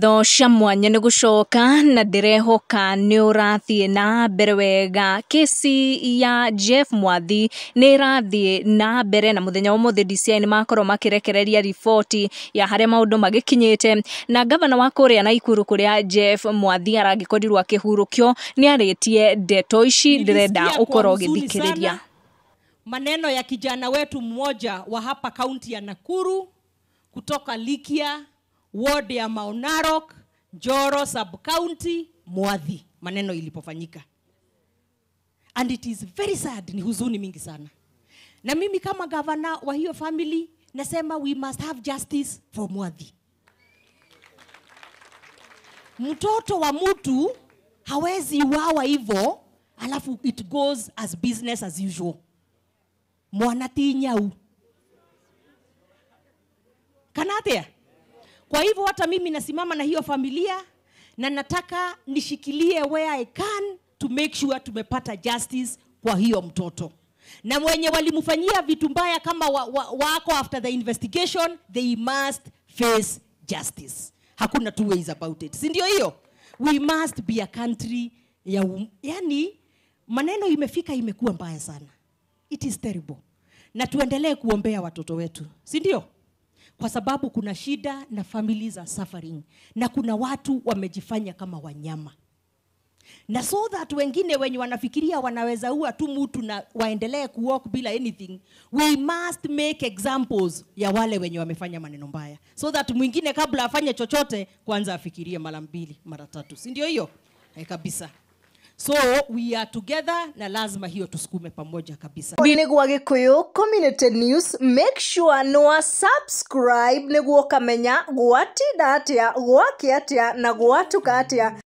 Tho cia mwanya nĩ gũcoka na ndĩrehoka nĩ ũrathiĩ na mbere wega. Kesi ya Jeff Mwathi nĩ ĩrathiĩ na mbere na mũthenya ũmũthĩ DCI nĩ makorwo makĩrekereria riboti ya harĩa maũndũ magĩkinyĩte, na gavana wa Kwaria na Ikuru kũrĩa Jeff Mwathi aragĩkorirwo akĩhurũkio nĩ arĩtie ndeto ici. Ndĩrenda ũkorwo ũgĩthikĩrĩria. Maneno ya kijana wetu mmoja wa hapa kaunti ya Nakuru kutoka Likia ward ya Maunarok, Njoro sub-county, Mwathi, maneno ilipofanyika. And it is very sad, ni huzuni mingi sana. Na mimi kama governor wa hiyo family, nasema we must have justice for Mwathi. Mtoto wa mtu hawezi wawa hivyo, alafu it goes as business as usual. Mwanati nyau. Kanatea? Kwa hivyo hata mimi nasimama na hiyo familia na nataka nishikilie where I can to make sure tumepata justice kwa hiyo mtoto. Na mwenye walimufanyia vitu mbaya kama wako after the investigation, they must face justice. Hakuna two ways about it. Si ndio hiyo? We must be a country ya yani maneno imefika imekuwa mbaya sana. It is terrible. Na tuendelee kuombea watoto wetu. Si ndio? Kwa sababu kuna shida na families are suffering. Na kuna watu wamejifanya kama wanyama. Na so that wengine wenye wanafikiria wanaweza ua tu mtu na waendelee kuwalk bila anything, we must make examples ya wale wenye wamefanya maneno mbaya. So that mwingine kabla afanye chochote kwanza afikirie mara mbili, mara tatu. Si ndio hiyo? Kabisa. So we are together na lazima hiyo tusukume pamoja kabisa. Niguo Gikuyu Community News, make sure no subscribe niguo kamenya gwatinda atia, gwakia atia na gwatuka atia.